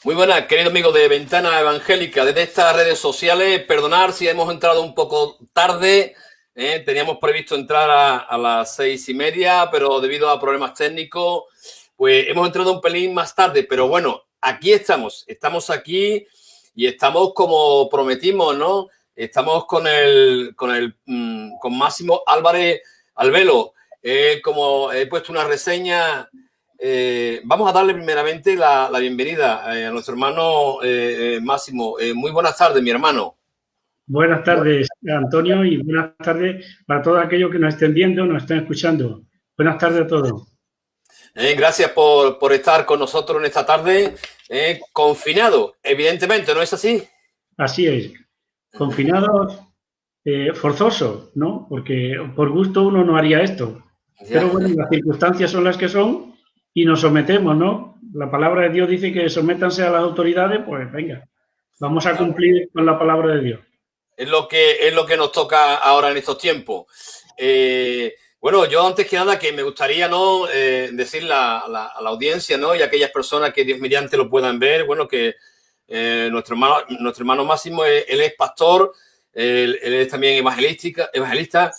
Muy buenas, querido amigo de Ventana Evangélica. Desde estas redes sociales, perdonar si hemos entrado un poco tarde. Teníamos previsto entrar a las 6:30, pero debido a problemas técnicos, pues hemos entrado un pelín más tarde. Pero bueno, aquí estamos. Estamos aquí y estamos como prometimos, ¿no? Estamos con Máximo Álvarez Albelo. Como he puesto una reseña... vamos a darle primeramente la bienvenida a nuestro hermano Máximo. Muy buenas tardes, mi hermano. Buenas tardes, Antonio, y buenas tardes para todos aquellos que nos estén viendo, nos estén escuchando. Buenas tardes a todos. Gracias por estar con nosotros en esta tarde. Confinado, evidentemente, ¿no es así? Así es. Confinados, forzosos, ¿no? Porque por gusto uno no haría esto. Pero bueno, las circunstancias son las que son y nos sometemos, ¿no? La palabra de Dios dice que sométanse a las autoridades, pues venga, vamos a cumplir con la palabra de Dios. Es lo que nos toca ahora en estos tiempos. Bueno, yo antes que nada que me gustaría, ¿no? Decirle a la audiencia, ¿no? Y a aquellas personas que Dios mediante lo puedan ver, bueno, que nuestro hermano Máximo, él es pastor, él es también evangelista.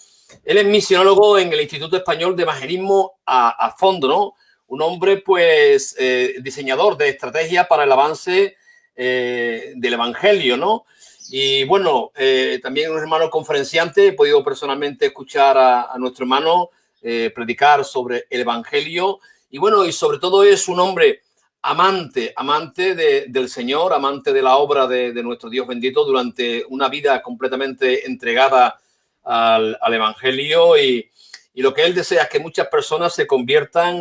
Él es misionólogo en el Instituto Español de Evangelismo a Fondo, ¿no? Un hombre, pues, diseñador de estrategias para el avance del Evangelio, ¿no? Y bueno, también un hermano conferenciante. He podido personalmente escuchar a nuestro hermano predicar sobre el Evangelio. Y bueno, y sobre todo es un hombre amante del Señor, amante de la obra de nuestro Dios bendito durante una vida completamente entregada al Evangelio. Y lo que él desea es que muchas personas se conviertan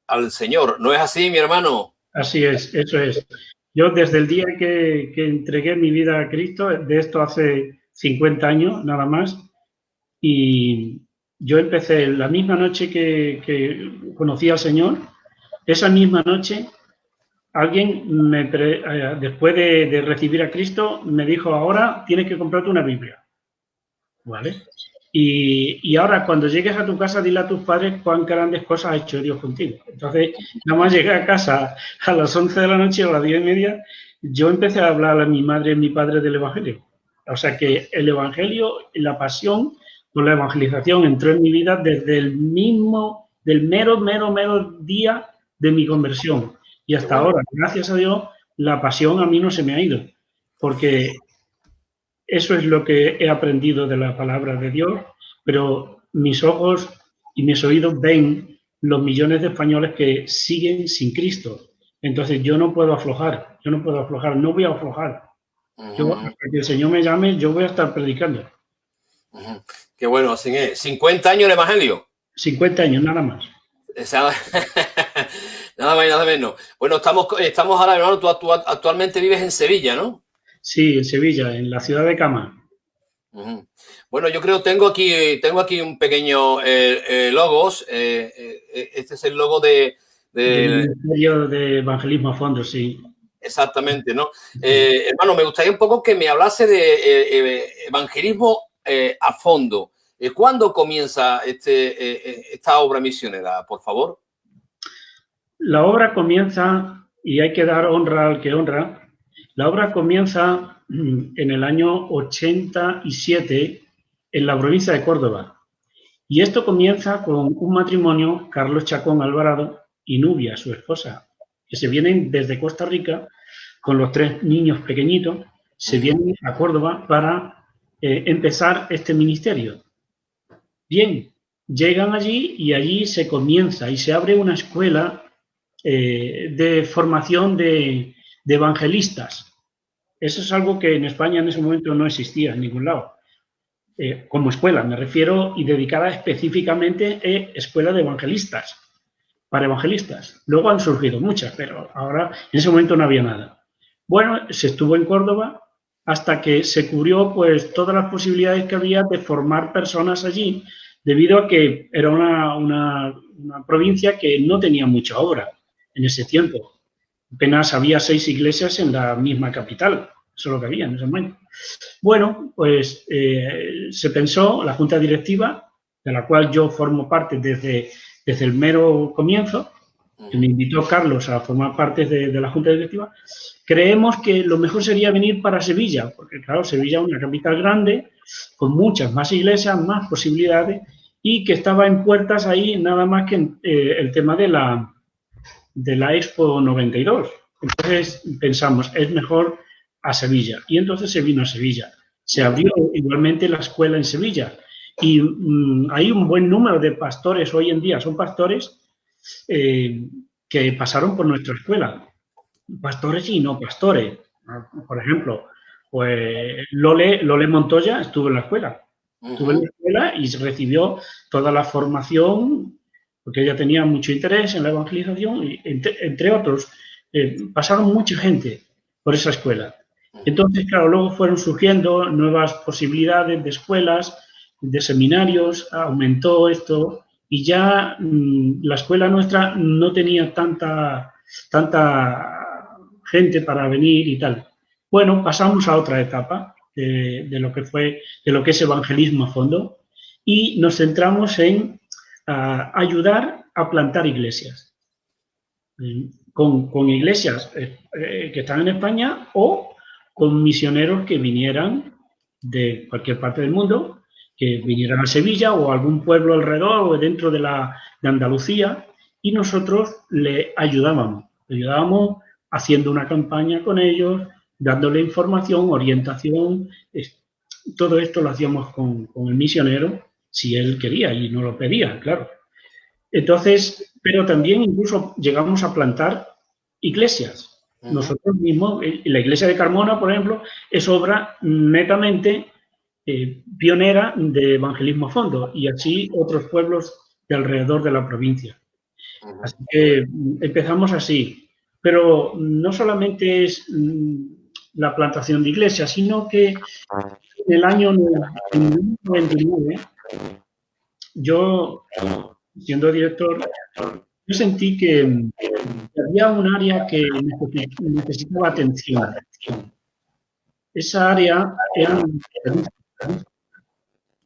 al Señor. ¿No es así, mi hermano? Así es, eso es. Yo desde el día que entregué mi vida a Cristo, de esto hace 50 años nada más, y yo empecé la misma noche que conocí al Señor, esa misma noche alguien después de recibir a Cristo me dijo, ahora tienes que comprarte una Biblia, ¿vale? Y ahora cuando llegues a tu casa dile a tus padres cuán grandes cosas ha hecho Dios contigo. Entonces, nada más llegué a casa a las 11 de la noche o a las 10:30, yo empecé a hablar a mi madre y mi padre del Evangelio. O sea que el Evangelio, la pasión por la evangelización entró en mi vida desde del mero día de mi conversión. Y hasta ahora, gracias a Dios, la pasión a mí no se me ha ido. Porque eso es lo que he aprendido de la palabra de Dios, pero mis ojos y mis oídos ven los millones de españoles que siguen sin Cristo. Entonces yo no puedo aflojar, no voy a aflojar. Yo, hasta que el Señor me llame, yo voy a estar predicando. Qué bueno, así es. 50 años de Evangelio. 50 años, nada más. Nada más y nada menos. Bueno, estamos ahora, hermano, tú actualmente vives en Sevilla, ¿no? Sí, en Sevilla, en la ciudad de Cama. Bueno, yo creo tengo aquí un pequeño logos. Este es el logo del Ministerio de Evangelismo a Fondo, sí. Exactamente, ¿no? Hermano, me gustaría un poco que me hablase de evangelismo a fondo. ¿Cuándo comienza esta obra misionera, por favor? La obra comienza, y hay que dar honra al que honra, la obra comienza en el año 87 en la provincia de Córdoba. Y esto comienza con un matrimonio, Carlos Chacón Alvarado y Nubia, su esposa, que se vienen desde Costa Rica con los 3 niños pequeñitos, se vienen a Córdoba para empezar este ministerio. Bien, llegan allí y allí se comienza y se abre una escuela de formación de evangelistas. Eso es algo que en España en ese momento no existía en ningún lado. Como escuela, me refiero, y dedicada específicamente a escuela de evangelistas, para evangelistas. Luego han surgido muchas, pero ahora en ese momento no había nada. Bueno, se estuvo en Córdoba hasta que se cubrió pues todas las posibilidades que había de formar personas allí, debido a que era una provincia que no tenía mucha obra en ese tiempo. Apenas había 6 iglesias en la misma capital, eso es lo que había en ese momento. Bueno, pues se pensó, la junta directiva, de la cual yo formo parte desde desde el mero comienzo, que me invitó Carlos a formar parte de la Junta Directiva, creemos que lo mejor sería venir para Sevilla, porque claro, Sevilla es una capital grande, con muchas más iglesias, más posibilidades, y que estaba en puertas ahí nada más que el tema de la Expo 92. Entonces pensamos, es mejor a Sevilla. Y entonces se vino a Sevilla. Se abrió igualmente la escuela en Sevilla. Y hay un buen número de pastores hoy en día, son pastores que pasaron por nuestra escuela. Pastores y no pastores. Por ejemplo, pues Lole Montoya estuvo en la escuela. Estuvo en la escuela y recibió toda la formación, porque ella tenía mucho interés en la evangelización, y entre otros, pasaron mucha gente por esa escuela. Entonces, claro, luego fueron surgiendo nuevas posibilidades de escuelas, de seminarios, aumentó esto, y ya la escuela nuestra no tenía tanta gente para venir y tal. Bueno, pasamos a otra etapa de lo que es evangelismo a fondo, y nos centramos en ayudar a plantar iglesias. Con iglesias que están en España o con misioneros que vinieran de cualquier parte del mundo, que vinieran a Sevilla o a algún pueblo alrededor o dentro de Andalucía, y nosotros le ayudábamos haciendo una campaña con ellos, dándole información, orientación. Todo esto lo hacíamos con el misionero, si él quería y no lo pedía, claro. Entonces, pero también incluso llegamos a plantar iglesias. Nosotros mismos, la iglesia de Carmona, por ejemplo, es obra netamente pionera de evangelismo a fondo, y así otros pueblos de alrededor de la provincia. Así que empezamos así. Pero no solamente es la plantación de iglesias, sino que en el año 99, yo, siendo director, yo sentí que había un área que necesitaba atención. Esa área era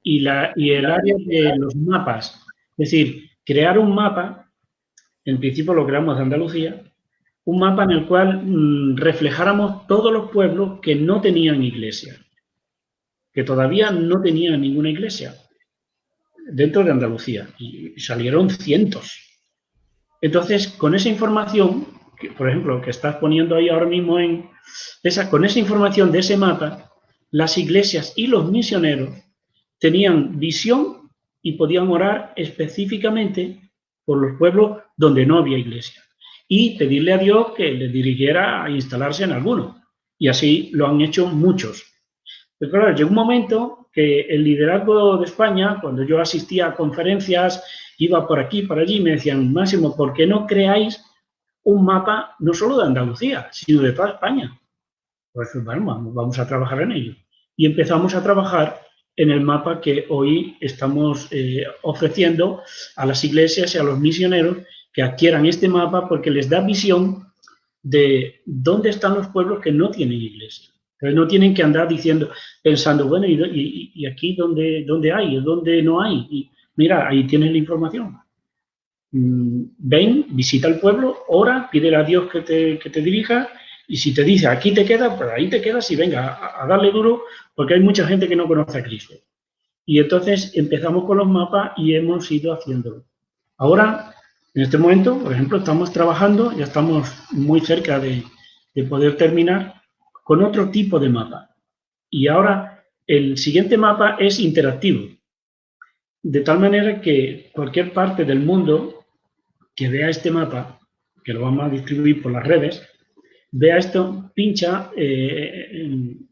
y el área de los mapas. Es decir, crear un mapa, en principio lo creamos de Andalucía, un mapa en el cual reflejáramos todos los pueblos que no tenían iglesia, que todavía no tenían ninguna iglesia dentro de Andalucía, y salieron cientos. Entonces, con esa información, por ejemplo, que estás poniendo ahí ahora mismo con esa información de ese mapa, las iglesias y los misioneros tenían visión y podían orar específicamente por los pueblos donde no había iglesia y pedirle a Dios que les dirigiera a instalarse en alguno. Y así lo han hecho muchos. Pero claro, llegó un momento que el liderazgo de España, cuando yo asistía a conferencias, iba por aquí, por allí, me decían, Máximo, ¿por qué no creáis un mapa no solo de Andalucía, sino de toda España? Pues bueno, vamos a trabajar en ello. Y empezamos a trabajar en el mapa que hoy estamos ofreciendo a las iglesias y a los misioneros que adquieran este mapa, porque les da visión de dónde están los pueblos que no tienen iglesia. Entonces no tienen que andar pensando, bueno, ¿y aquí dónde hay? ¿Dónde no hay? Y mira, ahí tienes la información. Ven, visita el pueblo, ora, pídele a Dios que te dirija, y si te dice aquí te quedas, pues ahí te quedas y venga a darle duro, porque hay mucha gente que no conoce a Cristo. Y entonces empezamos con los mapas y hemos ido haciéndolo. Ahora, en este momento, por ejemplo, estamos trabajando, ya estamos muy cerca de poder terminar con otro tipo de mapa. Y ahora el siguiente mapa es interactivo, de tal manera que cualquier parte del mundo que vea este mapa, que lo vamos a distribuir por las redes, vea esto, pincha en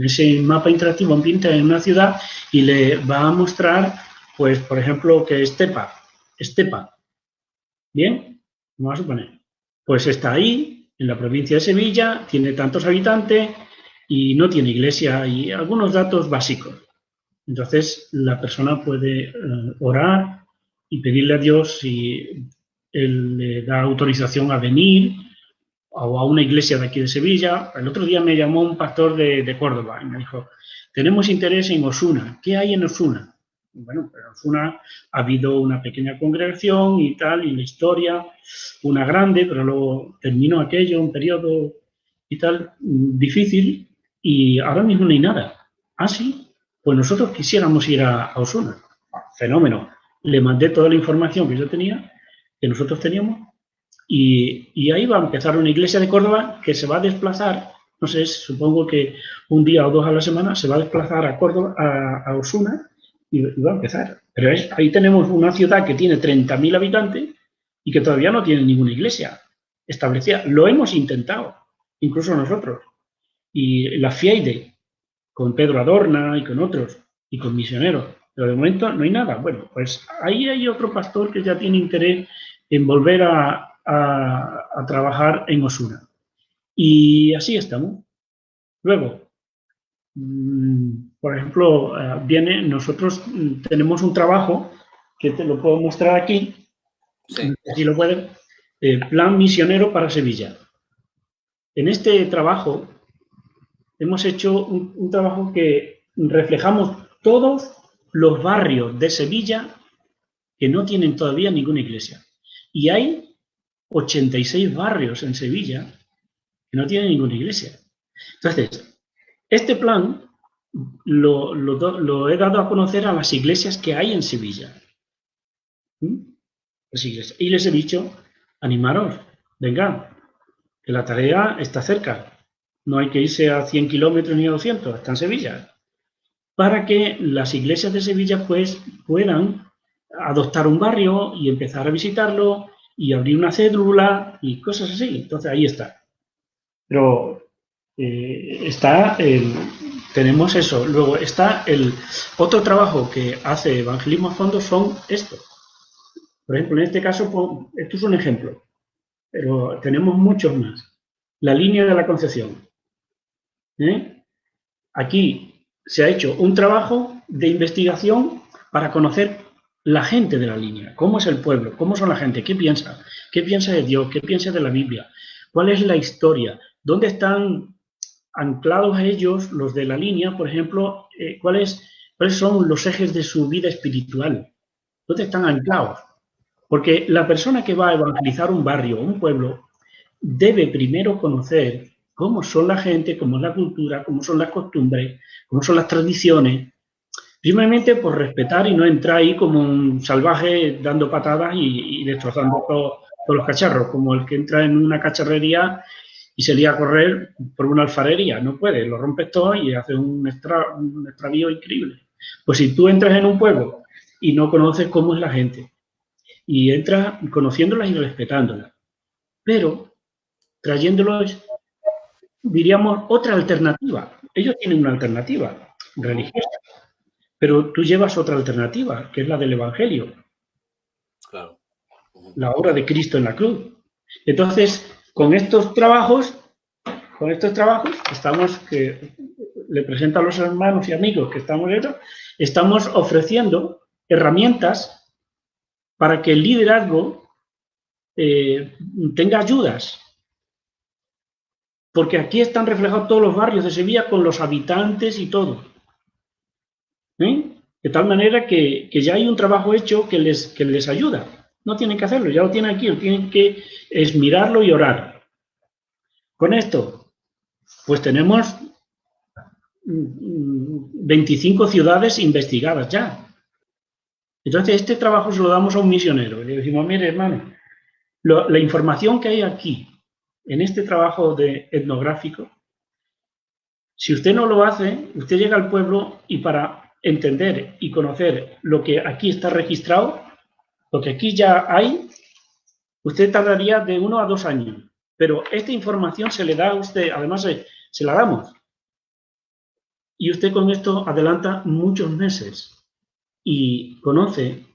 ese mapa interactivo, pinta en una ciudad y le va a mostrar, pues, por ejemplo, que Estepa. ¿Bien? Vamos a suponer. Pues está ahí, en la provincia de Sevilla, tiene tantos habitantes y no tiene iglesia, y algunos datos básicos. Entonces, la persona puede orar y pedirle a Dios si Él le da autorización a venir o a una iglesia de aquí de Sevilla. El otro día me llamó un pastor de Córdoba y me dijo, tenemos interés en Osuna. ¿Qué hay en Osuna? Bueno, pero en Osuna ha habido una pequeña congregación y tal, y la historia, una grande, pero luego terminó aquello, un periodo y tal, difícil, y ahora mismo no hay nada. Ah, sí, pues nosotros quisiéramos ir a Osuna. Fenómeno. Le mandé toda la información que yo tenía, que nosotros teníamos, y ahí va a empezar una iglesia de Córdoba que se va a desplazar, no sé, supongo que un día o dos a la semana se va a desplazar a Córdoba, a Osuna, y va a empezar. Pero ahí tenemos una ciudad que tiene 30.000 habitantes y que todavía no tiene ninguna iglesia establecida. Lo hemos intentado, incluso nosotros. Y la FIAIDE, con Pedro Adorna y con otros, y con misioneros. Pero de momento no hay nada. Bueno, pues ahí hay otro pastor que ya tiene interés en volver a trabajar en Osuna. Y así estamos. Luego, por ejemplo, nosotros tenemos un trabajo que te lo puedo mostrar aquí, Sí. si lo pueden, Plan Misionero para Sevilla. En este trabajo hemos hecho un trabajo que reflejamos todos los barrios de Sevilla que no tienen todavía ninguna iglesia. Y hay 86 barrios en Sevilla que no tienen ninguna iglesia. Entonces, este plan lo he dado a conocer a las iglesias que hay en Sevilla. Las iglesias. Y les he dicho, animaros, venga, que la tarea está cerca. No hay que irse a 100 kilómetros ni a 200, está en Sevilla. Para que las iglesias de Sevilla pues puedan adoptar un barrio y empezar a visitarlo y abrir una cédula y cosas así. Entonces ahí está. Pero tenemos eso. Luego está el otro trabajo que hace Evangelismo a Fondo son estos. Por ejemplo, en este caso, esto es un ejemplo, pero tenemos muchos más. La línea de la Concepción. Aquí se ha hecho un trabajo de investigación para conocer la gente de la línea, cómo es el pueblo, cómo son la gente, qué piensa de Dios, qué piensa de la Biblia, cuál es la historia, dónde están anclados ellos, los de la línea, por ejemplo, cuáles son los ejes de su vida espiritual, dónde están anclados. Porque la persona que va a evangelizar un barrio o un pueblo debe primero conocer cómo son la gente, cómo es la cultura, cómo son las costumbres, cómo son las tradiciones. Primeramente por respetar y no entrar ahí como un salvaje dando patadas y destrozando todos los cacharros, como el que entra en una cacharrería y se lía a correr por una alfarería. No puede, lo rompes todo y haces un extravío increíble. Pues si tú entras en un pueblo y no conoces cómo es la gente, y entras conociéndolas y respetándolas, pero trayéndolos, diríamos, otra alternativa. Ellos tienen una alternativa religiosa, pero tú llevas otra alternativa, que es la del Evangelio. Claro. La obra de Cristo en la cruz. Entonces, con estos trabajos, estamos, que le presento a los hermanos y amigos que estamos ofreciendo herramientas para que el liderazgo tenga ayudas. Porque aquí están reflejados todos los barrios de Sevilla con los habitantes y todo. De tal manera que ya hay un trabajo hecho que les ayuda. No tienen que hacerlo, ya lo tienen aquí, lo tienen que es mirarlo y orar. Con esto, pues tenemos 25 ciudades investigadas ya. Entonces, este trabajo se lo damos a un misionero. Le decimos, mire, hermano, la información que hay aquí, en este trabajo etnográfico, si usted no lo hace, usted llega al pueblo y para entender y conocer lo que aquí está registrado, lo que aquí ya hay, usted tardaría de 1 a 2 años. Pero esta información se le da a usted, además se la damos. Y usted con esto adelanta muchos meses y conoce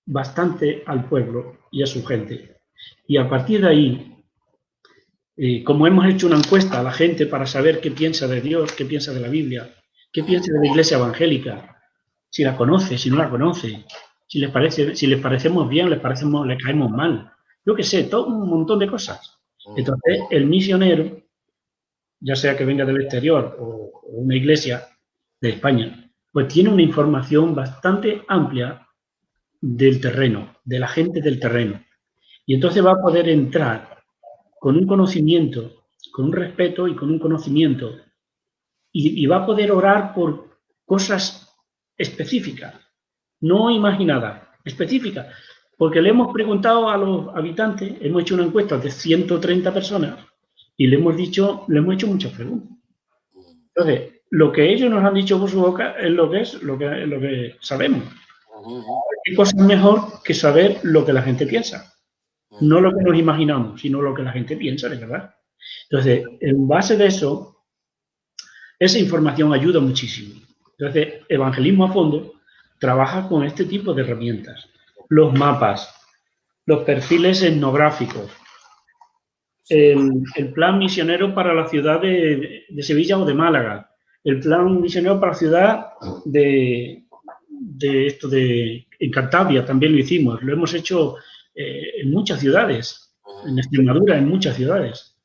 bastante al pueblo y a su gente. Y a partir de ahí, como hemos hecho una encuesta a la gente para saber qué piensa de Dios, qué piensa de la Biblia, qué piensa de la Iglesia evangélica, si la conoce, si no la conoce, si les parecemos bien, le caemos mal, yo qué sé, todo un montón de cosas. Entonces, el misionero, ya sea que venga del exterior o una iglesia de España, pues tiene una información bastante amplia del terreno, de la gente del terreno. Y entonces va a poder entrar con un conocimiento, con un respeto y con un conocimiento. Y va a poder orar por cosas específicas, no imaginadas, específicas. Porque le hemos preguntado a los habitantes, hemos hecho una encuesta de 130 personas y le hemos hecho muchas preguntas. Entonces, lo que ellos nos han dicho por su boca es lo que sabemos. ¿Qué cosa es mejor que saber lo que la gente piensa? No lo que nos imaginamos, sino lo que la gente piensa, de verdad. Entonces, en base de eso, esa información ayuda muchísimo. Entonces, Evangelismo a Fondo trabaja con este tipo de herramientas. Los mapas, los perfiles etnográficos, el plan misionero para la ciudad de Sevilla o de Málaga, el plan misionero para la ciudad en Cantabria también lo hicimos, lo hemos hecho en muchas ciudades, en Extremadura, en muchas ciudades.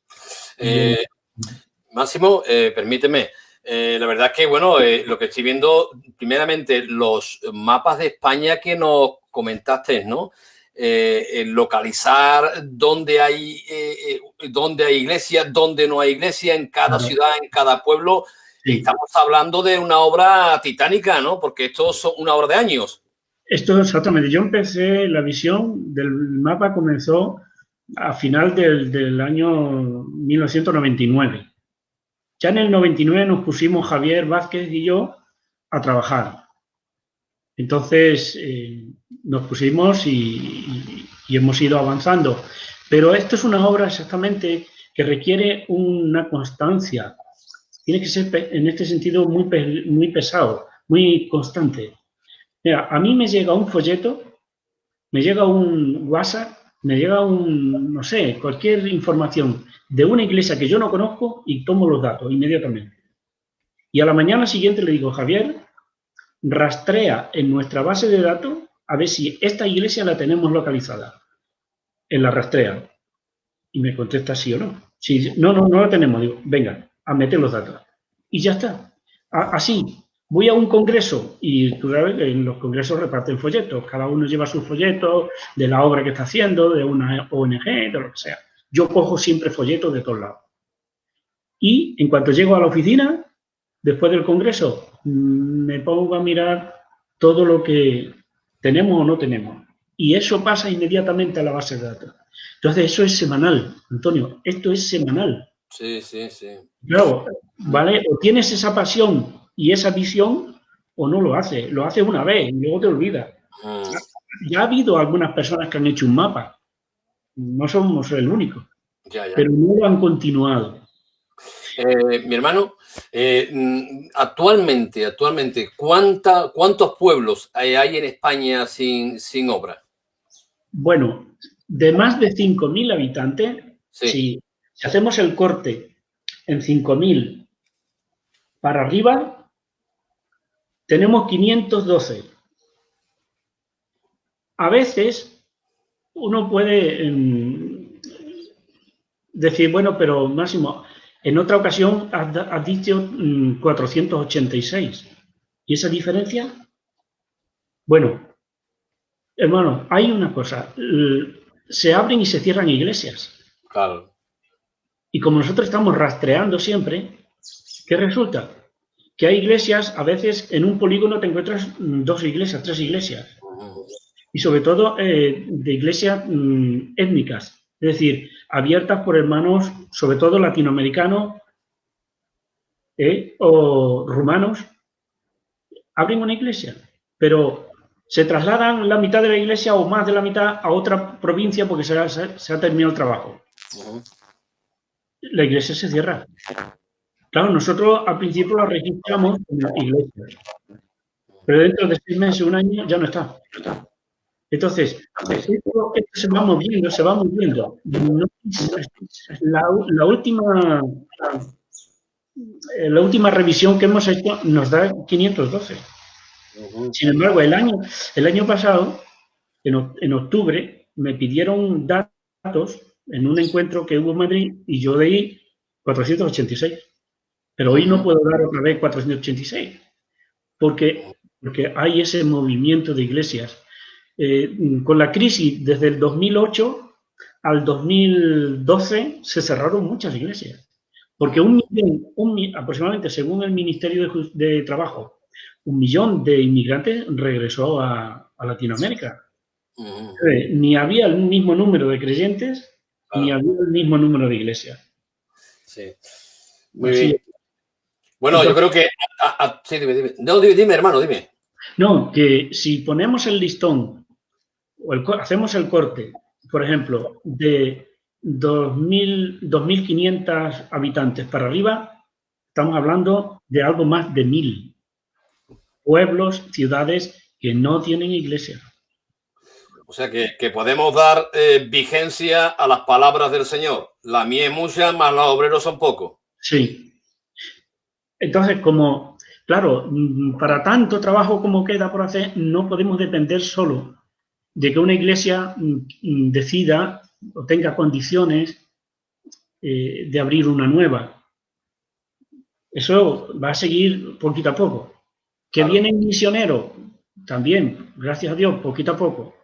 Máximo, permíteme, la verdad es que, bueno, lo que estoy viendo, primeramente, los mapas de España que nos comentaste, ¿no? Localizar dónde hay iglesias, dónde no hay iglesia, en cada ciudad, en cada pueblo. Sí. Estamos hablando de una obra titánica, ¿no? Porque esto es una obra de años. Esto exactamente. Yo empecé, la visión del mapa comenzó a final del año 1999. Ya en el 99 nos pusimos Javier Vázquez y yo a trabajar. Entonces nos pusimos y hemos ido avanzando. Pero esto es una obra exactamente que requiere una constancia. Tiene que ser en este sentido muy pesado, muy constante. Mira, a mí me llega un folleto, me llega un WhatsApp, me llega no sé, cualquier información de una iglesia que yo no conozco y tomo los datos inmediatamente. Y a la mañana siguiente le digo, Javier, rastrea en nuestra base de datos a ver si esta iglesia la tenemos localizada. En la rastrea. Y me contesta sí o no. Si no la tenemos. Digo, venga, a meter los datos. Y ya está. Así. Voy a un congreso y tú sabes que en los congresos reparten folletos. Cada uno lleva sus folletos de la obra que está haciendo, de una ONG, de lo que sea. Yo cojo siempre folletos de todos lados. Y en cuanto llego a la oficina, después del congreso, me pongo a mirar todo lo que tenemos o no tenemos. Y eso pasa inmediatamente a la base de datos. Entonces, eso es semanal, Antonio. Esto es semanal. Sí, sí, sí. Claro, ¿vale? O tienes esa pasión y esa visión o no lo haces. Lo haces una vez y luego te olvidas. Ya ha habido algunas personas que han hecho un mapa. No somos el único. Ya. Pero no lo han continuado. Mi hermano, actualmente, ¿cuántos pueblos hay en España sin obra? Bueno, de más de 5.000 habitantes, sí. Si hacemos el corte en 5.000 para arriba, tenemos 512. A veces uno puede decir, bueno, pero Máximo, en otra ocasión has dicho 486. ¿Y esa diferencia? Bueno, hermano, hay una cosa. Se abren y se cierran iglesias. Claro. Y como nosotros estamos rastreando siempre, ¿qué resulta? Que hay iglesias, a veces en un polígono te encuentras 2 iglesias, 3 iglesias. Y sobre todo de iglesias étnicas, es decir, abiertas por hermanos, sobre todo latinoamericanos o rumanos. Abren una iglesia, pero se trasladan la mitad de la iglesia o más de la mitad a otra provincia porque se ha terminado el trabajo. La iglesia se cierra. Claro, nosotros al principio la registramos en las iglesias, pero dentro de 6 meses, 1 año, ya no está. Entonces, esto se va moviendo. La última revisión que hemos hecho nos da 512. Sin embargo, el año pasado, en octubre, me pidieron datos en un encuentro que hubo en Madrid y yo di 486. Pero hoy no puedo dar otra vez 486. porque hay ese movimiento de iglesias. Con la crisis desde el 2008 al 2012 se cerraron muchas iglesias, porque aproximadamente, según el Ministerio de Trabajo, 1 millón de inmigrantes regresó a Latinoamérica. Ni había el mismo número de creyentes, ni había el mismo número de iglesias. Sí. Muy bien. Bueno, entonces, yo creo que... sí, dime. No, dime, hermano, dime. No, que si ponemos el listón, o hacemos el corte, por ejemplo, de 2.500 habitantes para arriba, estamos hablando de algo más de 1.000 pueblos, ciudades que no tienen iglesia. O sea que podemos dar vigencia a las palabras del Señor. La mies es mucha, más los obreros son pocos. Sí. Entonces, como, claro, para tanto trabajo como queda por hacer, no podemos depender solo de que una iglesia decida o tenga condiciones de abrir una nueva. Eso va a seguir poquito a poco. Que vienen misioneros, también, gracias a Dios, poquito a poco.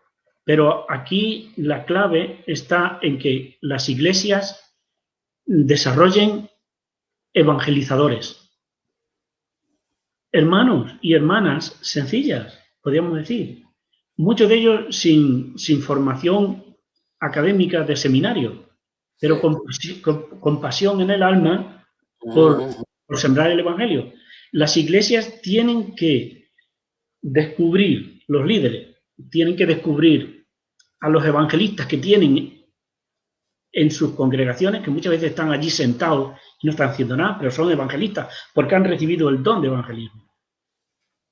Pero aquí la clave está en que las iglesias desarrollen evangelizadores. Hermanos y hermanas sencillas, podríamos decir. Muchos de ellos sin formación académica de seminario, pero con pasión en el alma por sembrar el evangelio. Las iglesias tienen que descubrir, los líderes tienen que descubrir a los evangelistas que tienen en sus congregaciones, que muchas veces están allí sentados y no están haciendo nada, pero son evangelistas porque han recibido el don de evangelismo.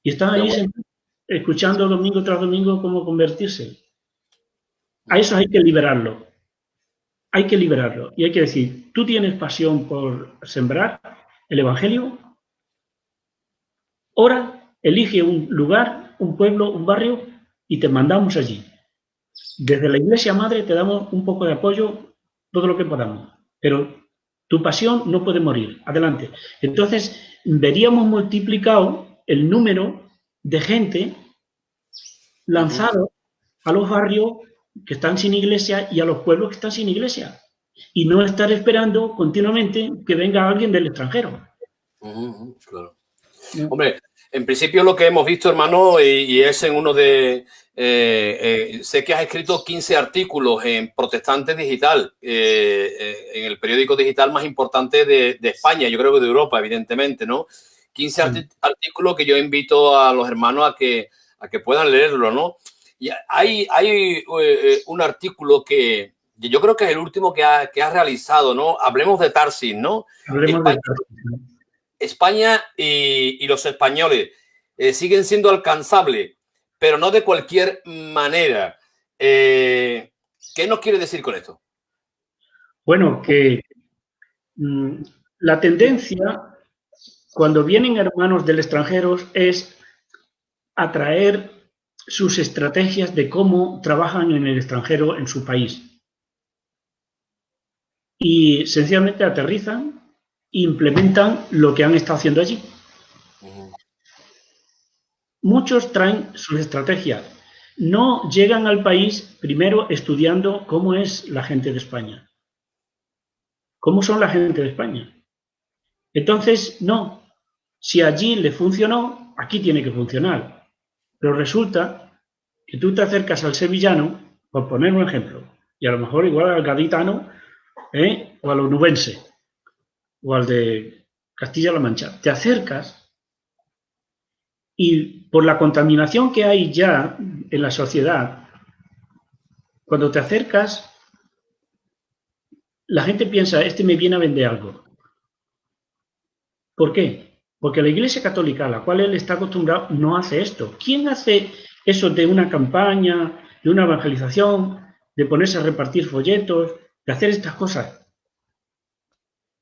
Y están allí sentados, escuchando domingo tras domingo cómo convertirse. A eso hay que liberarlo. Hay que liberarlo. Y hay que decir, ¿tú tienes pasión por sembrar el evangelio? Ora, elige un lugar, un pueblo, un barrio y te mandamos allí. Desde la iglesia madre te damos un poco de apoyo, todo lo que podamos. Pero tu pasión no puede morir. Adelante. Entonces, veríamos multiplicado el número de gente lanzado a los barrios que están sin iglesia y a los pueblos que están sin iglesia. Y no estar esperando continuamente que venga alguien del extranjero. Claro. Hombre, en principio lo que hemos visto, hermano, y es en uno de... sé que has escrito 15 artículos en Protestante Digital, en el periódico digital más importante de España, yo creo que de Europa, evidentemente, ¿no? 15 artículos que yo invito a los hermanos a que puedan leerlo, ¿no? Y hay un artículo que yo creo que es el último que has realizado, ¿no? Hablemos de Tarsis, ¿no? Hablemos de Tarsis. España y los españoles siguen siendo alcanzables, pero no de cualquier manera. ¿Qué nos quiere decir con esto? Bueno, que la tendencia cuando vienen hermanos del extranjero es atraer sus estrategias de cómo trabajan en el extranjero en su país. Y sencillamente aterrizan e implementan lo que han estado haciendo allí. Muchos traen sus estrategias. No llegan al país primero estudiando cómo es la gente de España. ¿Cómo son la gente de España? Entonces, no. Si allí le funcionó, aquí tiene que funcionar. Pero resulta que tú te acercas al sevillano, por poner un ejemplo, y a lo mejor igual al gaditano, o al onubense, o al de Castilla-La Mancha. Te acercas y por la contaminación que hay ya en la sociedad, cuando te acercas, la gente piensa, este me viene a vender algo. ¿Por qué? Porque la Iglesia Católica, a la cual él está acostumbrado, no hace esto. ¿Quién hace eso de una campaña, de una evangelización, de ponerse a repartir folletos, de hacer estas cosas?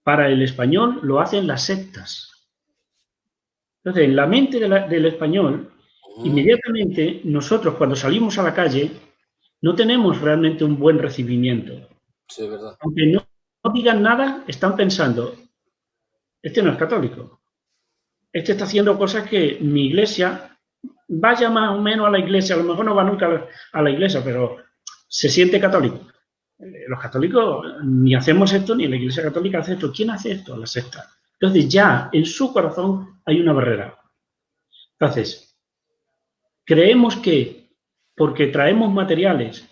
Para el español lo hacen las sectas. Entonces, en la mente del español, inmediatamente nosotros cuando salimos a la calle no tenemos realmente un buen recibimiento. Sí, es verdad. Aunque no digan nada, están pensando, este no es católico. este está haciendo cosas que mi iglesia, vaya más o menos a la iglesia, a lo mejor no va nunca a la iglesia, pero se siente católico. Los católicos ni hacemos esto, ni la iglesia católica hace esto. ¿Quién hace esto? La secta. Entonces ya en su corazón hay una barrera. Entonces, creemos que porque traemos materiales,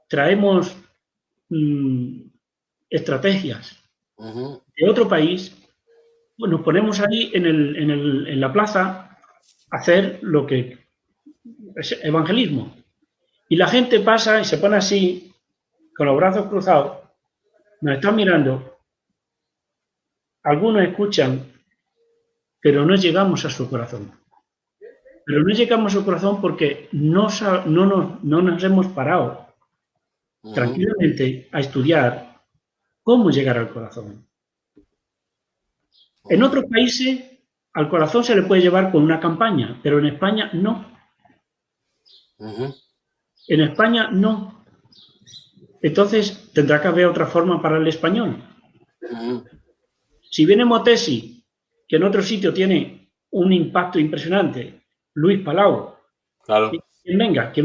traemos estrategias de otro país, pues nos ponemos ahí en la plaza a hacer lo que es evangelismo. Y la gente pasa y se pone así, con los brazos cruzados, nos están mirando, algunos escuchan, pero no llegamos a su corazón. Pero no llegamos a su corazón porque no nos hemos parado tranquilamente a estudiar cómo llegar al corazón. En otros países al corazón se le puede llevar con una campaña, pero en España no. En España no. Entonces tendrá que haber otra forma para el español. Si viene Motesi, que en otro sitio tiene un impacto impresionante, Luis Palau, claro. quien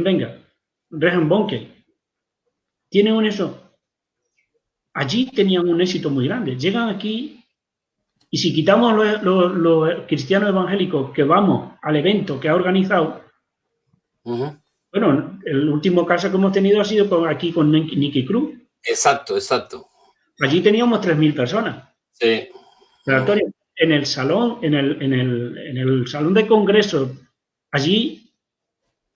venga, Regen Bonke, tiene un eso. Allí tenían un éxito muy grande. Llegan aquí y si quitamos los cristianos evangélicos que vamos al evento que ha organizado, bueno, el último caso que hemos tenido ha sido aquí con Nicky Cruz. Exacto, exacto. Allí teníamos 3.000 personas. Sí. Pero, Antonio, en el salón, en el salón de congresos, allí,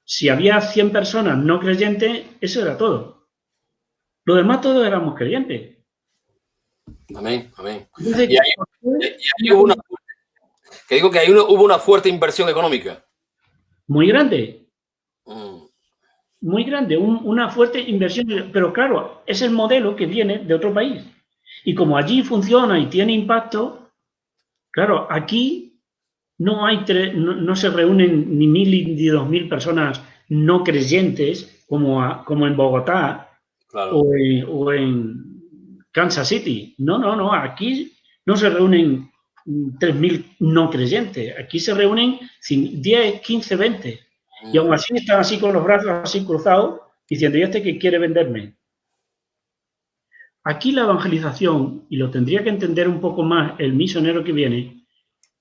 si había 100 personas no creyentes, eso era todo. Lo demás todos éramos creyentes. Amén, amén. Entonces, y ahí hubo una, que digo que ahí hubo una fuerte inversión económica. Muy grande. Muy grande, una fuerte inversión. Pero claro, es el modelo que viene de otro país. Y como allí funciona y tiene impacto, claro, aquí no se reúnen ni 1.000 ni 2.000 personas no creyentes como en Bogotá, claro, o en Kansas City. No, aquí no se reúnen 3.000 no creyentes, aquí se reúnen 10, 15, 20. Y aún así están así con los brazos así cruzados, diciendo, ¿y este qué quiere venderme? Aquí la evangelización, y lo tendría que entender un poco más el misionero que viene,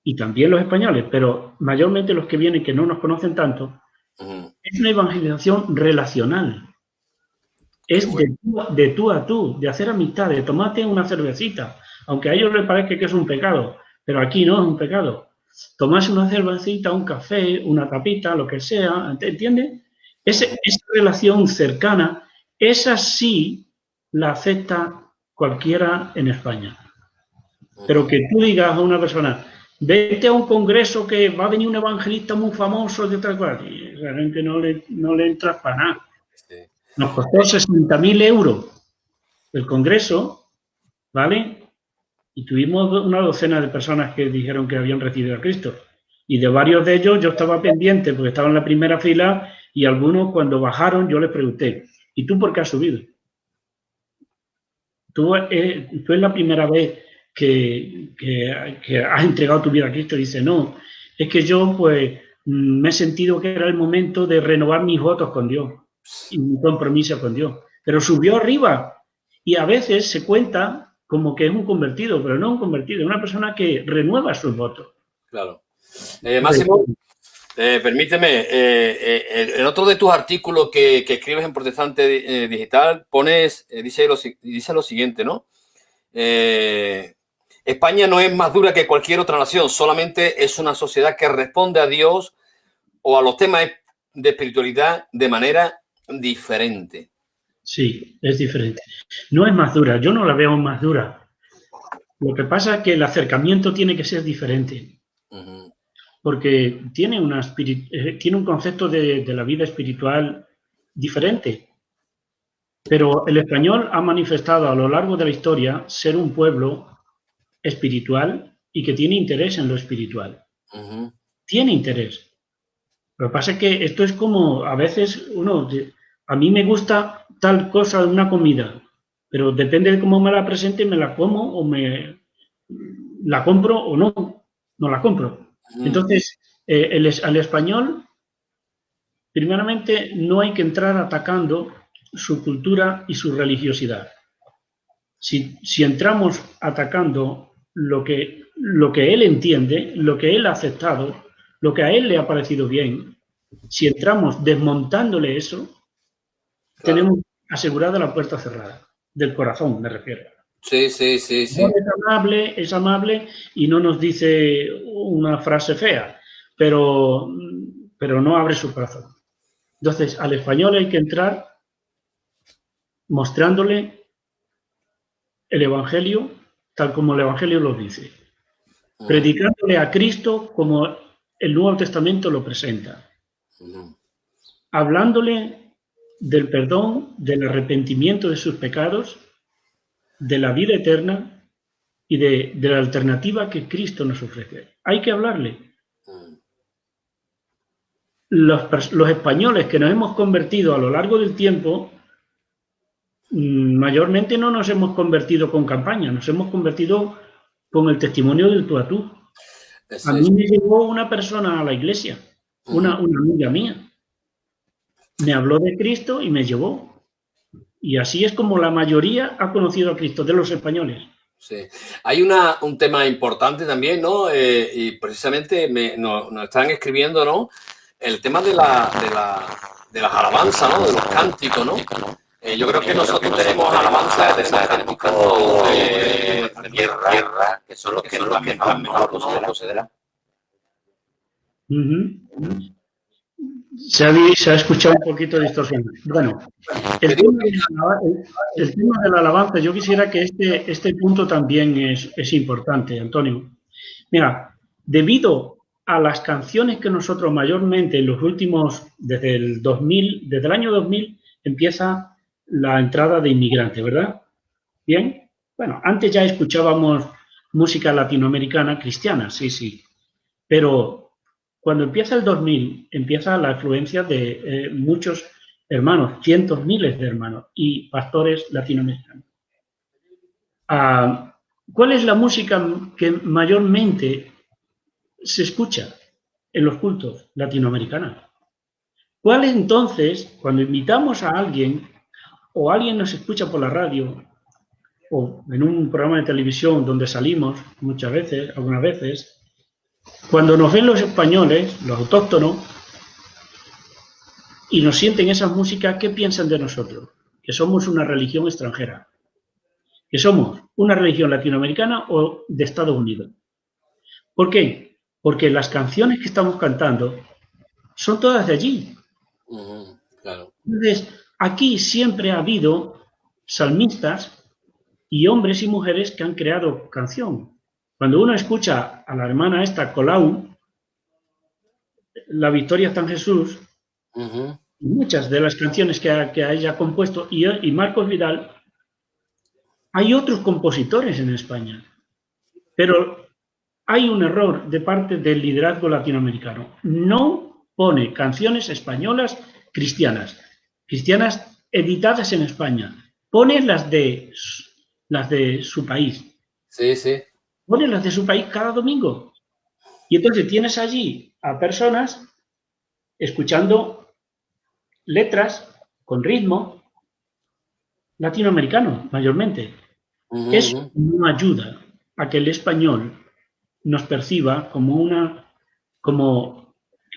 y también los españoles, pero mayormente los que vienen que no nos conocen tanto, es una evangelización relacional. Es de tú a tú, de hacer amistad, de tomarte una cervecita, aunque a ellos les parezca que es un pecado, pero aquí no es un pecado. Tomarse una cervecita, un café, una tapita, lo que sea, ¿entiendes? Esa relación cercana, esa sí la acepta cualquiera en España. Pero que tú digas a una persona, vete a un congreso que va a venir un evangelista muy famoso de tal cual, y realmente no le entras para nada. Nos costó 60.000 euros el congreso, ¿vale? Y tuvimos una docena de personas que dijeron que habían recibido a Cristo. Y de varios de ellos yo estaba pendiente porque estaba en la primera fila y algunos cuando bajaron yo les pregunté, ¿y tú por qué has subido? Tú es la primera vez que has entregado tu vida a Cristo. Y dice, no, es que yo pues me he sentido que era el momento de renovar mis votos con Dios y mi compromiso con Dios. Pero subió arriba y a veces se cuenta como que es un convertido, pero no un convertido, es una persona que renueva sus votos. Claro. Máximo, permíteme, en otro de tus artículos que escribes en Protestante Digital, pones, dice lo siguiente, ¿no? España no es más dura que cualquier otra nación, solamente es una sociedad que responde a Dios o a los temas de espiritualidad de manera diferente. Sí, es diferente. No es más dura, yo no la veo más dura. Lo que pasa es que el acercamiento tiene que ser diferente. Porque tiene un concepto de la vida espiritual diferente. Pero el español ha manifestado a lo largo de la historia ser un pueblo espiritual y que tiene interés en lo espiritual. Tiene interés. Lo que pasa es que esto es como, a veces a mí me gusta tal cosa de una comida, pero depende de cómo me la presente, me la como o la compro o no la compro. Entonces, al español, primeramente, no hay que entrar atacando su cultura y su religiosidad. Si entramos atacando lo que él entiende, lo que él ha aceptado, lo que a él le ha parecido bien, si entramos desmontándole eso, Claro. tenemos asegurada la puerta cerrada, del corazón me refiero. Sí, sí, sí, sí. Es amable y no nos dice una frase fea, pero no abre su corazón. Entonces, al español hay que entrar mostrándole el Evangelio tal como el Evangelio lo dice, predicándole a Cristo como el Nuevo Testamento lo presenta, hablándole del perdón, del arrepentimiento de sus pecados, de la vida eterna y de la alternativa que Cristo nos ofrece. Hay que hablarle. Los españoles que nos hemos convertido a lo largo del tiempo, mayormente no nos hemos convertido con campaña, nos hemos convertido con el testimonio del tú a tú. A mí me llevó una persona a la iglesia, una amiga mía. Me habló de Cristo y me llevó. Y así es como la mayoría ha conocido a Cristo, de los españoles. Sí. Hay un tema importante también, ¿no? Y precisamente nos están escribiendo, ¿no? El tema de las alabanzas, ¿no? De los cánticos, ¿no? Yo creo que nosotros tenemos alabanzas de cánticos de tierra, que son los que mejor consideran. Se ha escuchado un poquito de distorsión. Bueno, el tema de la alabanza, yo quisiera que este punto también es importante, Antonio. Mira, debido a las canciones que nosotros mayormente en los últimos, desde el año 2000, empieza la entrada de inmigrantes, ¿verdad? Bien. Bueno, antes ya escuchábamos música latinoamericana cristiana, sí. Pero cuando empieza el 2000, empieza la influencia de muchos hermanos, cientos, miles de hermanos y pastores latinoamericanos. ¿Cuál es la música que mayormente se escucha en los cultos latinoamericanos? ¿Cuál entonces, cuando invitamos a alguien o alguien nos escucha por la radio o en un programa de televisión donde salimos muchas veces, algunas veces, cuando nos ven los españoles, los autóctonos, y nos sienten esa música, ¿qué piensan de nosotros? Que somos una religión extranjera, que somos una religión latinoamericana o de Estados Unidos. ¿Por qué? Porque las canciones que estamos cantando son todas de allí. Claro. Entonces, aquí siempre ha habido salmistas y hombres y mujeres que han creado canción. Cuando uno escucha a la hermana esta, Colau, La Victoria está en Jesús, muchas de las canciones que ella compuesto, y Marcos Vidal, hay otros compositores en España, pero hay un error de parte del liderazgo latinoamericano. No pone canciones españolas cristianas editadas en España. Pone las de su país. Sí. Pone las de su país cada domingo. Y entonces tienes allí a personas escuchando letras con ritmo latinoamericano, mayormente. Eso no ayuda a que el español nos perciba como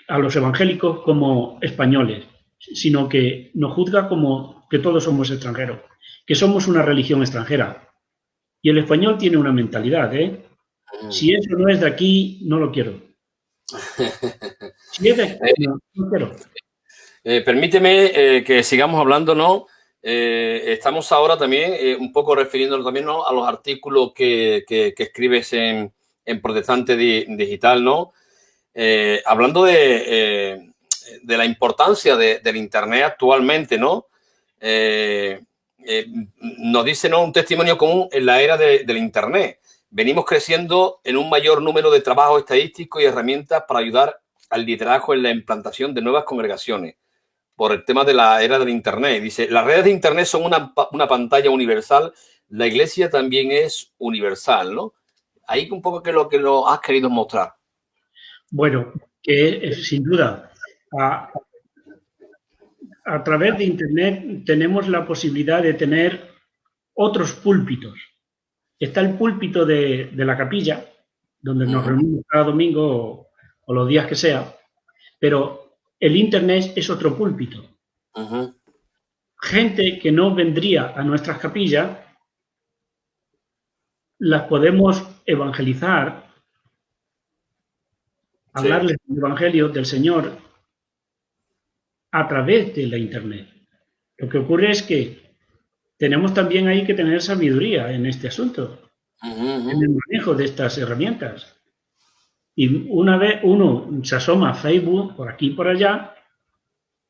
a los evangélicos como españoles, sino que nos juzga como que todos somos extranjeros, que somos una religión extranjera. Y el español tiene una mentalidad, si eso no es de aquí, no lo quiero. Si es de aquí, no lo quiero. Permíteme que sigamos hablando, ¿no? Estamos ahora también un poco refiriéndonos también, ¿no?, a los artículos que escribes en Protestante Digital, ¿no? Hablando de la importancia del Internet actualmente, ¿no? Nos dice, ¿no?, un testimonio común en la era del Internet. Venimos creciendo en un mayor número de trabajos estadísticos y herramientas para ayudar al liderazgo en la implantación de nuevas congregaciones por el tema de la era del Internet. Dice, las redes de Internet son una pantalla universal, la iglesia también es universal, ¿no? Ahí un poco que lo has querido mostrar. Bueno, que sin duda, a, a través de Internet tenemos la posibilidad de tener otros púlpitos. Está el púlpito de la capilla, donde nos Ujú, reunimos cada domingo o los días que sea, pero el Internet es otro púlpito. ujú. Gente que no vendría a nuestras capillas, las podemos evangelizar, Sí. hablarles del Evangelio del Señor a través de la Internet. Lo que ocurre es que tenemos también ahí que tener sabiduría en este asunto, Ujú, en ujú. el manejo de estas herramientas. Y una vez uno se asoma a Facebook por aquí y por allá,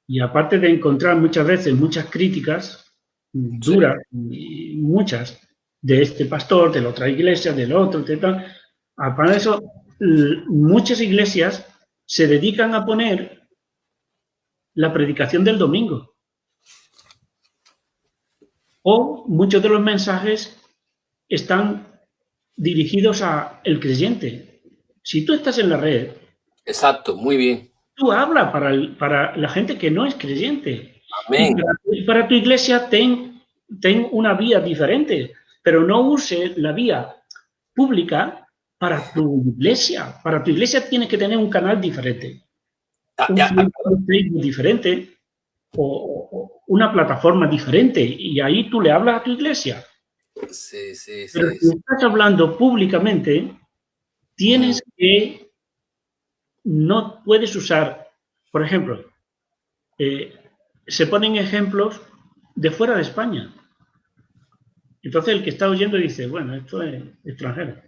y aparte de encontrar muchas veces muchas críticas Sí. duras, y muchas, de este pastor, de la otra iglesia, del otro, de tal, para eso muchas iglesias se dedican a poner la predicación del domingo, o muchos de los mensajes están dirigidos a el creyente. Si tú estás en la red, Exacto, muy bien. tú habla para la gente que no es creyente. Y Amén. para tu iglesia ten una vía diferente, pero no use la vía pública para tu iglesia. Para tu iglesia tienes que tener un canal diferente, Ah, un ya, ah, Facebook diferente o una plataforma diferente. Y ahí tú le hablas a tu iglesia. sí, sí, Pero sí, si sí. estás hablando públicamente, Ujú. tienes que, no puedes usar, por ejemplo, eh, se ponen ejemplos de fuera de España. Entonces el que está oyendo dice, bueno, esto es extranjero.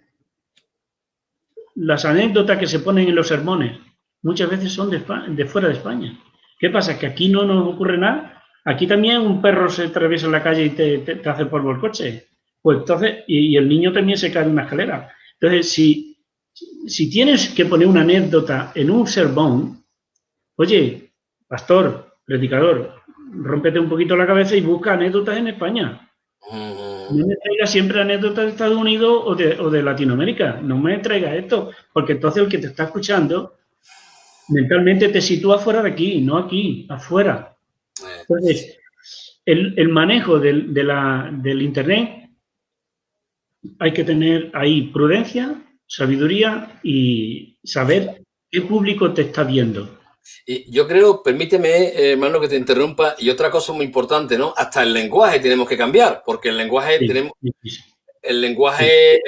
Las anécdotas que se ponen en los sermones muchas veces son de fuera de España. ¿Qué pasa? ¿Que aquí no nos ocurre nada? Aquí también un perro se atraviesa en la calle y te hace polvo el coche. Pues entonces, y el niño también se cae en una escalera. Entonces, si tienes que poner una anécdota en un sermón, oye, pastor, predicador, rómpete un poquito la cabeza y busca anécdotas en España. No Ujú. me traiga siempre anécdotas de Estados Unidos o de Latinoamérica. No me traiga esto, porque entonces el que te está escuchando mentalmente te sitúa fuera de aquí, no aquí, afuera. Entonces, el manejo del Internet hay que tener ahí prudencia, sabiduría y saber qué público te está viendo. Y yo creo, permíteme, hermano, que te interrumpa, y otra cosa muy importante, ¿no? Hasta el lenguaje tenemos que cambiar, porque Sí, sí, sí, el sí. lenguaje,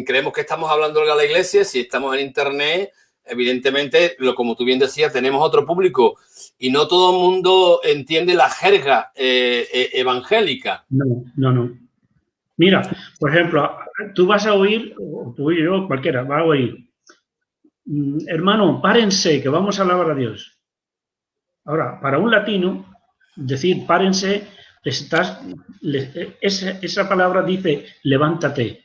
creemos que estamos hablando a la iglesia, si estamos en internet, evidentemente, como tú bien decías, tenemos otro público y no todo el mundo entiende la jerga evangélica. No, no, no. Mira, por ejemplo, tú vas a oír, o tú y yo, cualquiera, va a oír, hermano, párense, que vamos a alabar a Dios. Ahora, para un latino, decir párense, estás, esa palabra dice levántate.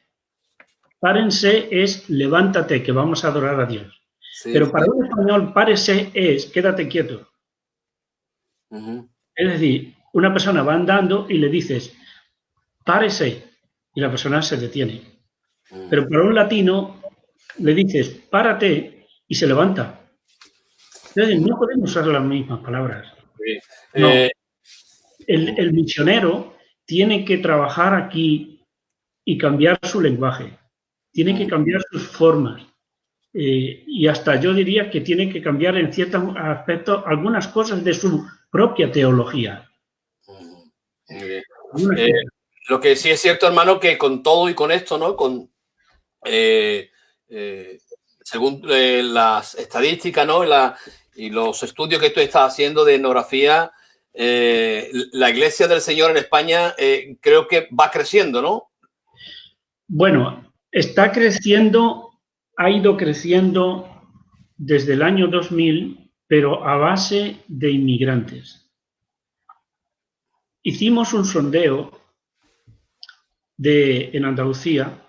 Párense es levántate, que vamos a adorar a Dios. Sí, Pero para sí. un español, párese es quédate quieto. Ujú, Es decir, una persona va andando y le dices párese y la persona se detiene. ujú. Pero para un latino le dices párate y se levanta. Entonces no podemos usar las mismas palabras. Bien. No, el, Ujú, el misionero tiene que trabajar aquí y cambiar su lenguaje, tiene que ujú, cambiar sus formas y hasta yo diría que tiene que cambiar en ciertos aspectos algunas cosas de su propia teología. ujú. Muy bien. Algunas Eh, cosas. lo que sí es cierto, hermano, que con todo y con esto, ¿no? Eh, eh, según las estadísticas, ¿no? Y los estudios que tú estás haciendo de etnografía, la Iglesia del Señor en España creo que va creciendo, ¿no? Bueno, está creciendo, ha ido creciendo desde el año 2000, pero a base de inmigrantes. Hicimos un sondeo en Andalucía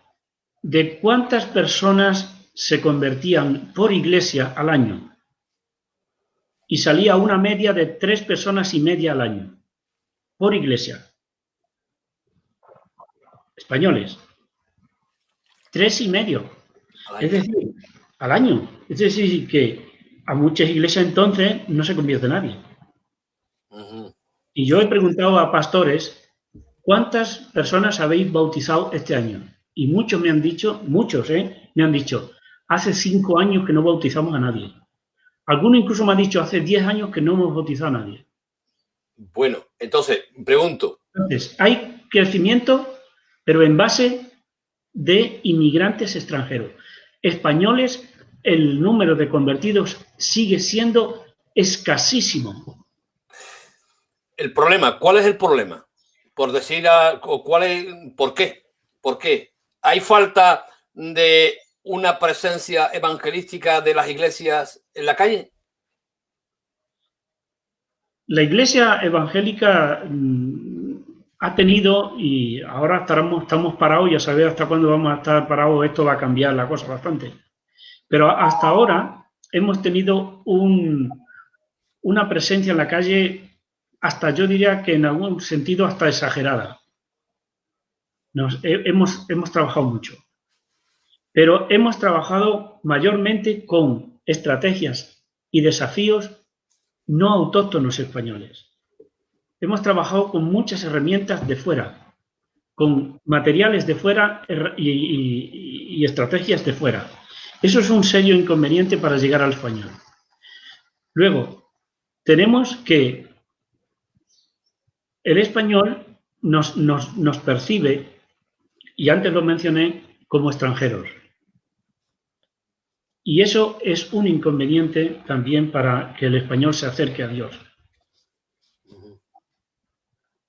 de cuántas personas se convertían por iglesia al año y salía una media de 3 personas y media al año por iglesia, españoles, 3 y medio. Al Es año. decir, al año. Es decir, que a muchas iglesias entonces no se convierte nadie. Y yo he preguntado a pastores, ¿cuántas personas habéis bautizado este año? Y muchos me han dicho, me han dicho, hace 5 años que no bautizamos a nadie. Algunos incluso me han dicho, hace 10 años que no hemos bautizado a nadie. Bueno, entonces, pregunto. Entonces, hay crecimiento, pero en base de inmigrantes extranjeros. Españoles, el número de convertidos sigue siendo escasísimo. El problema, ¿cuál es el problema? Por decir, ¿cuál es, ¿por qué? ¿Por qué? ¿Hay falta de una presencia evangelística de las iglesias en la calle? La iglesia evangélica ha tenido, y ahora estamos parados, ya sabéis hasta cuándo vamos a estar parados, esto va a cambiar la cosa bastante. Pero hasta ahora hemos tenido una presencia en la calle, hasta yo diría que en algún sentido hasta exagerada. Hemos trabajado mucho, pero hemos trabajado mayormente con estrategias y desafíos no autóctonos españoles. Hemos trabajado con muchas herramientas de fuera, con materiales de fuera y estrategias de fuera. Eso es un serio inconveniente para llegar al español. Luego, tenemos que el español nos percibe, y antes lo mencioné, como extranjeros. Y eso es un inconveniente también para que el español se acerque a Dios.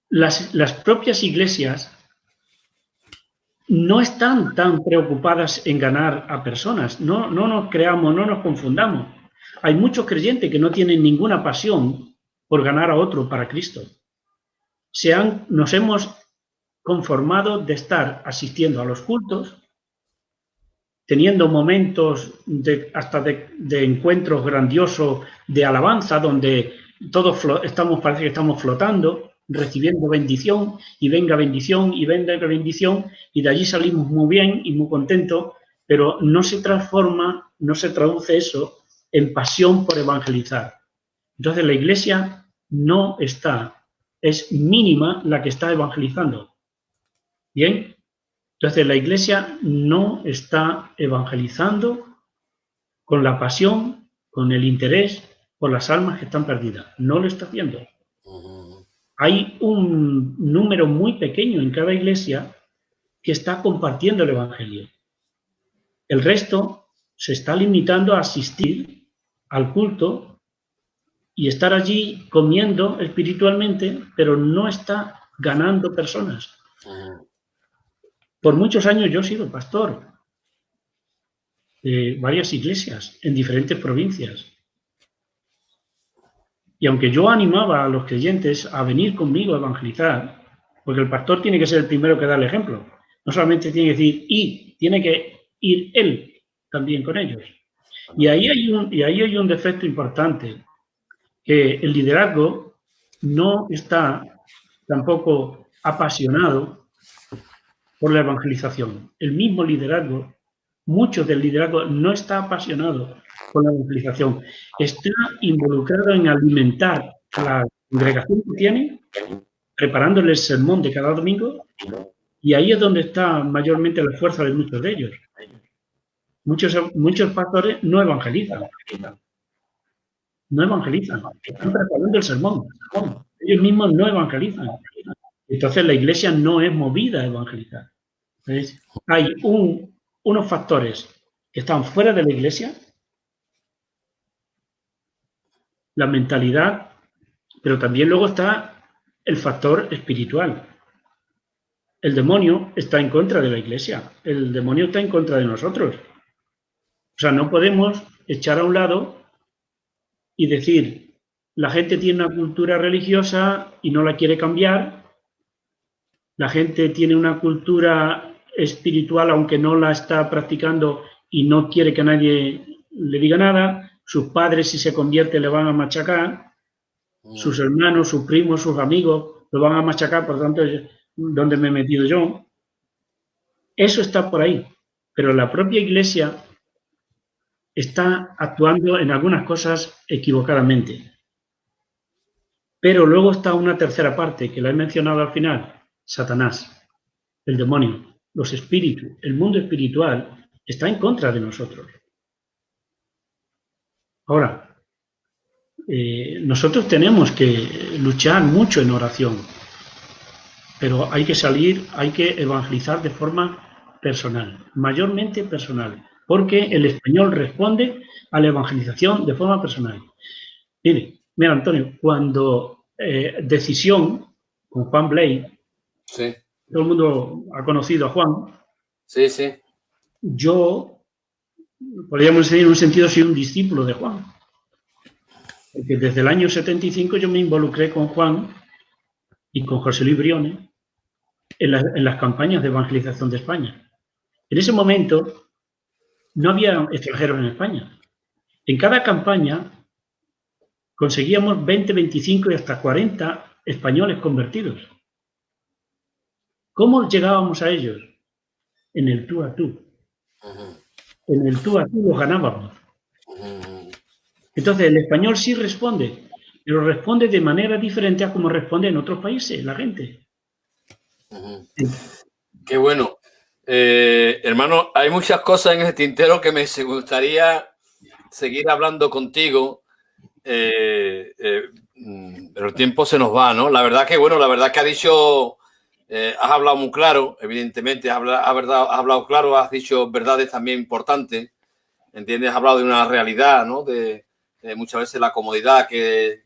Las propias iglesias no están tan preocupadas en ganar a personas. No nos creamos, no nos confundamos. Hay muchos creyentes que no tienen ninguna pasión por ganar a otro para Cristo. Nos hemos conformado de estar asistiendo a los cultos, teniendo momentos hasta de encuentros grandiosos de alabanza, donde todos parece que estamos flotando, recibiendo bendición, y venga bendición, y venga bendición, y de allí salimos muy bien y muy contentos, pero no se transforma, no se traduce eso en pasión por evangelizar. Entonces la iglesia no está, es mínima la que está evangelizando. ¿Bien? Entonces la iglesia no está evangelizando con la pasión, con el interés por las almas que están perdidas. No lo está haciendo. Hay un número muy pequeño en cada iglesia que está compartiendo el evangelio. El resto se está limitando a asistir al culto y estar allí comiendo espiritualmente, pero no está ganando personas. Por muchos años yo he sido pastor de varias iglesias en diferentes provincias. Y aunque yo animaba a los creyentes a venir conmigo a evangelizar, porque el pastor tiene que ser el primero que da el ejemplo, no solamente tiene que decir y, tiene que ir él también con ellos. Y ahí hay un defecto importante, que el liderazgo no está tampoco apasionado por la evangelización. El mismo liderazgo, mucho del liderazgo no está apasionado por la evangelización. Está involucrado en alimentar a la congregación que tiene, preparándole el sermón de cada domingo, y ahí es donde está mayormente la fuerza de muchos de ellos. Muchos pastores no evangelizan. No evangelizan. Están preparando el sermón. Ellos mismos no evangelizan. Entonces la iglesia no es movida a evangelizar. ¿Veis? Hay unos factores que están fuera de la iglesia, la mentalidad, pero también luego está el factor espiritual. El demonio está en contra de la iglesia, el demonio está en contra de nosotros. O sea, no podemos echar a un lado y decir, la gente tiene una cultura religiosa y no la quiere cambiar, la gente tiene una cultura espiritual aunque no la está practicando y no quiere que nadie le diga nada, sus padres si se convierte le van a machacar, sus hermanos, sus primos, sus amigos lo van a machacar, por tanto, ¿dónde me he metido yo? Eso está por ahí, pero la propia iglesia está actuando en algunas cosas equivocadamente. Pero luego está una tercera parte, que la he mencionado al final, Satanás, el demonio, los espíritus, el mundo espiritual está en contra de nosotros. Ahora, nosotros tenemos que luchar mucho en oración, pero hay que salir, hay que evangelizar de forma personal, mayormente personal, porque el español responde a la evangelización de forma personal. Mira Antonio, cuando Decisión, con Juan Blay, Sí. todo el mundo ha conocido a Juan, Sí, sí. yo, podríamos decir en un sentido, soy un discípulo de Juan. Porque desde el año 75 yo me involucré con Juan y con José Luis Briones en las campañas de evangelización de España. En ese momento no había extranjeros en España. En cada campaña conseguíamos 20, 25 y hasta 40 españoles convertidos. ¿Cómo llegábamos a ellos? En el tú a tú. En el tú a tú los ganábamos. Entonces el español sí responde, pero responde de manera diferente a como responde en otros países la gente. Sí. Qué bueno. Hermano, hay muchas cosas en el tintero que me gustaría seguir hablando contigo, pero el tiempo se nos va, ¿no? La verdad que, bueno, la verdad que has hablado muy claro, evidentemente, has hablado claro, has dicho verdades también importantes, ¿entiendes? Has hablado de una realidad, ¿no? De muchas veces la comodidad que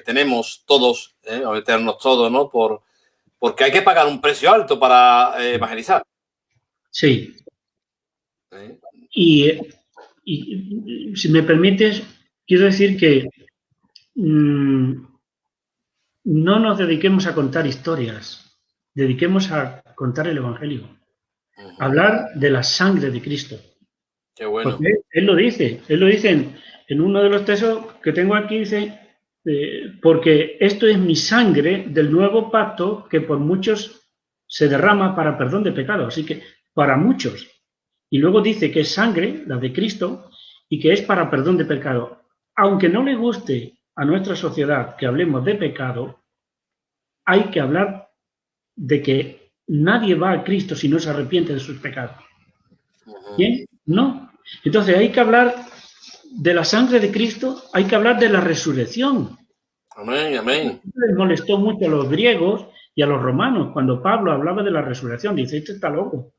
tenemos todos, o meternos todos, ¿no? Porque hay que pagar un precio alto para evangelizar. Sí. Y si me permites, quiero decir que no nos dediquemos a contar historias, dediquemos a contar el Evangelio. Hablar de la sangre de Cristo. Qué bueno. Porque él lo dice en uno de los textos que tengo aquí, dice, porque esto es mi sangre del nuevo pacto que por muchos se derrama para perdón de pecados. Así que para muchos. Y luego dice que es sangre, la de Cristo, y que es para perdón de pecado. Aunque no le guste a nuestra sociedad que hablemos de pecado, hay que hablar de que nadie va a Cristo si no se arrepiente de sus pecados. ¿Bien? No. Entonces hay que hablar de la sangre de Cristo, hay que hablar de la resurrección. Amén, amén. Les molestó mucho a los griegos y a los romanos cuando Pablo hablaba de la resurrección. Dice, este está loco.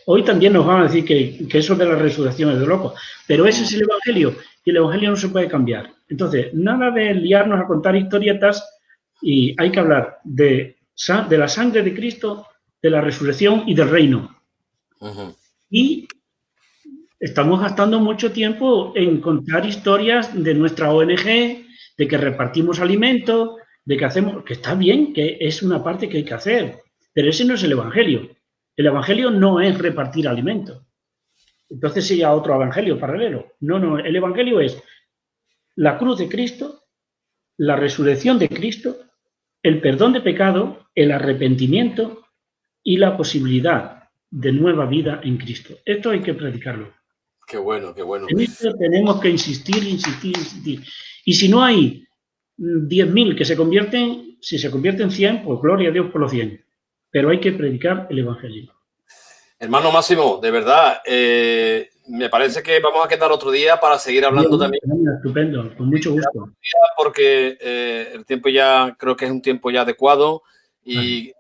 Hoy también nos van a decir que eso de la resurrección es de loco, pero ese es el Evangelio y el Evangelio no se puede cambiar. Entonces, nada de liarnos a contar historietas y hay que hablar de la sangre de Cristo, de la resurrección y del reino. Y estamos gastando mucho tiempo en contar historias de nuestra ONG, de que repartimos alimentos, de que hacemos, que está bien, que es una parte que hay que hacer, pero ese no es el Evangelio. El Evangelio no es repartir alimentos. Entonces sería otro evangelio paralelo. No, el Evangelio es la cruz de Cristo, la resurrección de Cristo, el perdón de pecado, el arrepentimiento y la posibilidad de nueva vida en Cristo. Esto hay que predicarlo. Qué bueno, qué bueno. En esto tenemos que insistir. Y si no hay 10.000 que se convierten, si se convierten 100, pues gloria a Dios por los 100. Pero hay que predicar el Evangelio. Hermano Máximo, de verdad, me parece que vamos a quedar otro día para seguir hablando también. Estupendo, con mucho gusto. Porque el tiempo ya, creo que es un tiempo ya adecuado y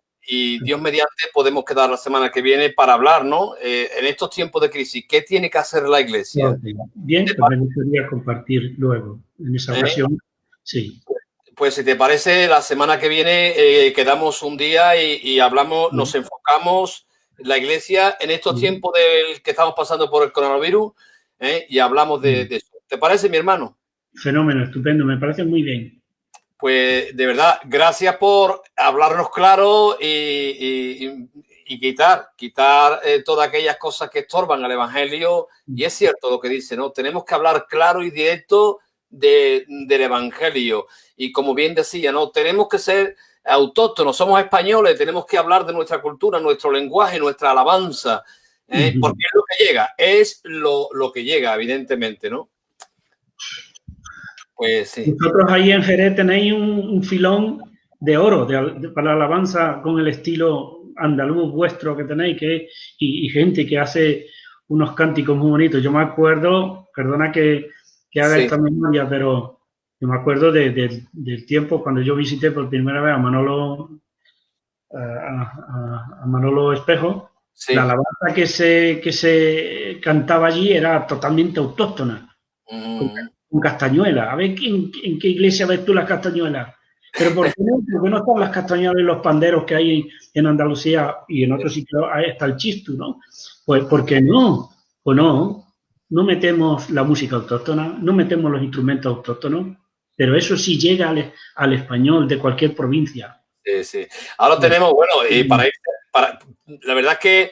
Dios mediante podemos quedar la semana que viene para hablar, ¿no? En estos tiempos de crisis, ¿qué tiene que hacer la Iglesia? Bien, pues me gustaría compartir luego, en esa ocasión, sí. Pues si te parece, la semana que viene quedamos un día y hablamos, nos enfocamos la Iglesia en estos tiempos del que estamos pasando por el coronavirus y hablamos de eso. ¿Te parece, mi hermano? Fenómeno, estupendo, me parece muy bien. Pues de verdad, gracias por hablarnos claro y quitar todas aquellas cosas que estorban al Evangelio. Y es cierto lo que dice, ¿no? Tenemos que hablar claro y directo del Evangelio. Y como bien decía, ¿no? Tenemos que ser autóctonos, somos españoles, tenemos que hablar de nuestra cultura, nuestro lenguaje, nuestra alabanza. Porque es lo que llega, es lo que llega, evidentemente, ¿no? Pues sí. Vosotros ahí en Jerez tenéis un filón de oro para la alabanza con el estilo andaluz vuestro que tenéis, y gente que hace unos cánticos muy bonitos. Yo me acuerdo, perdona que haga esta memoria, pero yo me acuerdo del tiempo cuando yo visité por primera vez a Manolo Espejo. Sí. La alabanza que se cantaba allí era totalmente autóctona, con castañuelas. A ver, ¿en qué iglesia ves tú las castañuelas? Pero ¿por qué no están las castañuelas y los panderos que hay en Andalucía y en otros sitios? Ahí está el chistu, ¿no? Pues ¿por qué no? Pues no metemos la música autóctona, no metemos los instrumentos autóctonos, pero eso sí llega al español de cualquier provincia. Sí, sí. Ahora tenemos, bueno, y la verdad es que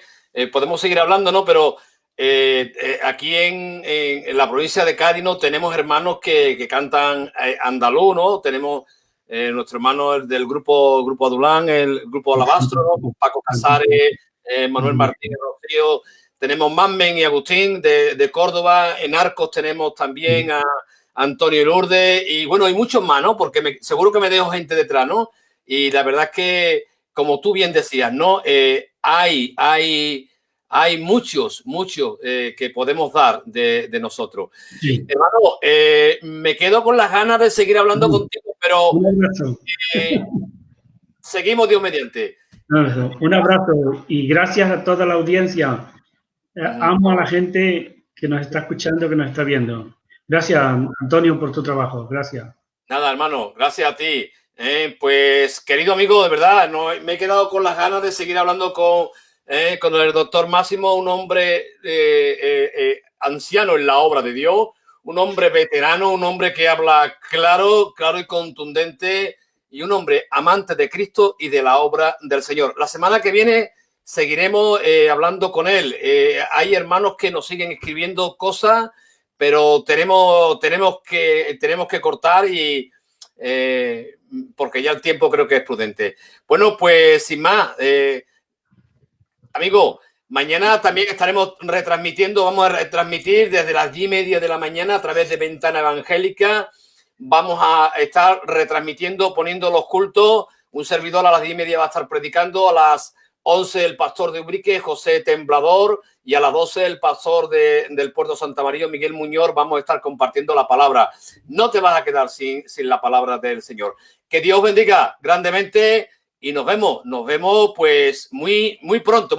podemos seguir hablando, ¿no? Pero aquí en la provincia de Cádiz, ¿no? Tenemos hermanos que cantan andaluz, ¿no? Tenemos nuestro hermano del grupo Adulán, el grupo Alabastro, ¿no? Paco Casares, Manuel Martínez Rocío. Tenemos Manmen y Agustín de Córdoba. En Arcos tenemos también a Antonio y Lourdes. Y bueno, hay muchos más, ¿no? Porque seguro que me dejo gente detrás, ¿no? Y la verdad es que, como tú bien decías, ¿no? Hay muchos que podemos dar de nosotros. Sí. Hermano, me quedo con las ganas de seguir hablando contigo, pero seguimos Dios mediante. Un abrazo y gracias a toda la audiencia. Amo a la gente que nos está escuchando, que nos está viendo. Gracias, Antonio, por tu trabajo. Gracias. Nada, hermano, gracias a ti. Pues, querido amigo, de verdad, me he quedado con las ganas de seguir hablando con el doctor Máximo, un hombre anciano en la obra de Dios, un hombre veterano, un hombre que habla claro y contundente, y un hombre amante de Cristo y de la obra del Señor. La semana que viene seguiremos hablando con él. Hay hermanos que nos siguen escribiendo cosas, pero tenemos que cortar y porque ya el tiempo creo que es prudente. Bueno, pues sin más, amigo, mañana también estaremos retransmitiendo, vamos a retransmitir desde las 10:30 de la mañana a través de Ventana Evangélica. Vamos a estar retransmitiendo, poniendo los cultos. Un servidor a las 10:30 va a estar predicando, a las 11 el pastor de Ubrique, José Temblador, y a las 12 el pastor del Puerto Santa María, Miguel Muñoz. Vamos a estar compartiendo la palabra. No te vas a quedar sin la palabra del Señor. Que Dios bendiga grandemente y nos vemos pues muy pronto.